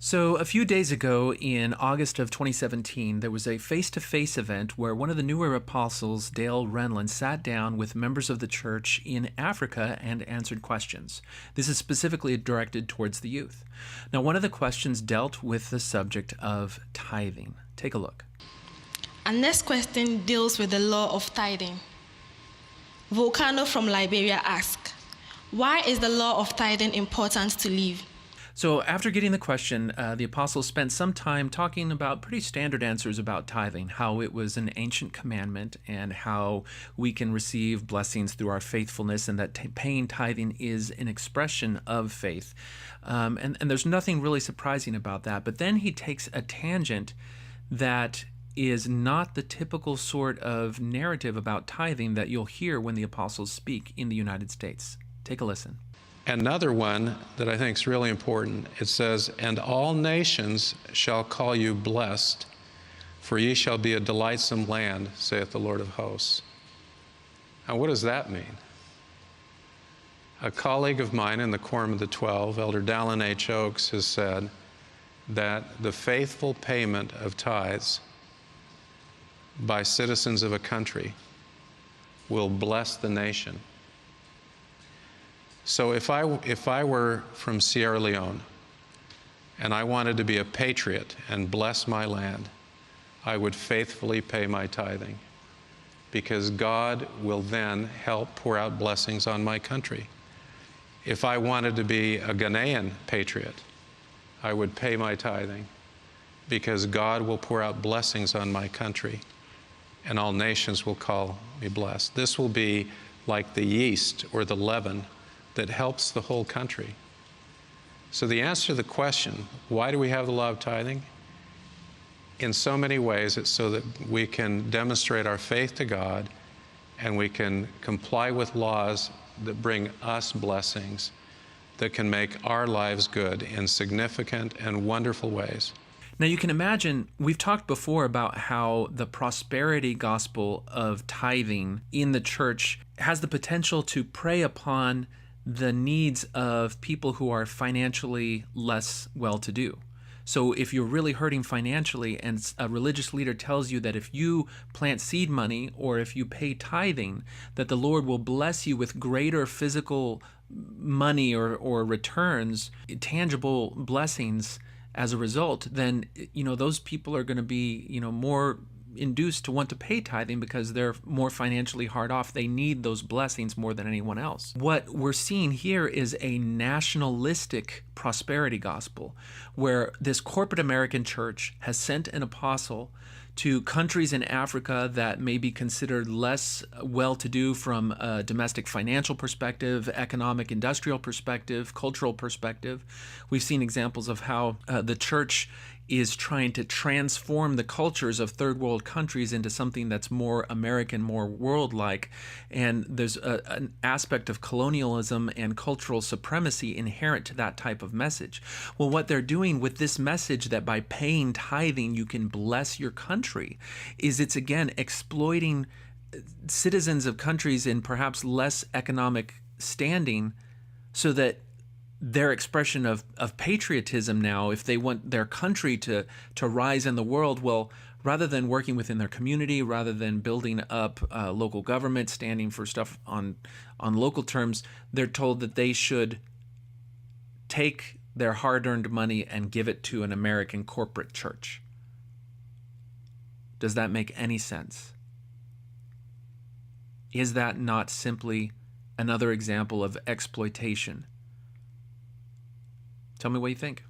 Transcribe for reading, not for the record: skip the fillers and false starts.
So, a few days ago in August of 2017, there was a face-to-face event where one of the newer apostles, Dale Renlund, sat down with members of the church in Africa and answered questions. This is specifically directed towards the youth. Now, one of the questions dealt with the subject of tithing. Take a look. Our next question deals with the law of tithing. Volcano from Liberia asks, why is the law of tithing important to live? So after getting the question, the apostles spent some time talking about pretty standard answers about tithing, how it was an ancient commandment and how we can receive blessings through our faithfulness, and that paying tithing is an expression of faith. And there's nothing really surprising about that. But then he takes a tangent that is not the typical sort of narrative about tithing that you'll hear when the apostles speak in the United States. Take a listen. Another one that I think is really important, it says, "And all nations shall call you blessed, for ye shall be a delightsome land, saith the Lord of hosts." Now, what does that mean? A colleague of mine in the Quorum of the 12, Elder Dallin H. Oaks, has said that the faithful payment of tithes by citizens of a country will bless the nation. So if I were from Sierra Leone and I wanted to be a patriot and bless my land, I would faithfully pay my tithing, because God will then help pour out blessings on my country. If I wanted to be a Ghanaian patriot, I would pay my tithing, because God will pour out blessings on my country, and all nations will call me blessed. This will be like the yeast or the leaven that helps the whole country. So the answer to the question, why do we have the law of tithing? In so many ways, it's so that we can demonstrate our faith to God, and we can comply with laws that bring us blessings that can make our lives good in significant and wonderful ways. Now, you can imagine, we've talked before about how the prosperity gospel of tithing in the church has the potential to prey upon the needs of people who are financially less well-to-do. So if you're really hurting financially and a religious leader tells you that if you plant seed money or if you pay tithing, that the Lord will bless you with greater physical money or returns, tangible blessings as a result, then those people are going to be more induced to want to pay tithing because they're more financially hard off. They need those blessings more than anyone else. What we're seeing here is a nationalistic prosperity gospel, where this corporate American church has sent an apostle to countries in Africa that may be considered less well-to-do from a domestic financial perspective, economic industrial perspective, cultural perspective. We've seen examples of how the church is trying to transform the cultures of third world countries into something that's more American, more world-like. And there's an aspect of colonialism and cultural supremacy inherent to that type of message. Well, what they're doing with this message that by paying tithing you can bless your country is it's again exploiting citizens of countries in perhaps less economic standing so that their expression of patriotism now, if they want their country to rise in the world, well, rather than working within their community, rather than building up local government, standing for stuff on local terms, they're told that they should take their hard-earned money and give it to an American corporate church. Does that make any sense? Is that not simply another example of exploitation? Tell me what you think.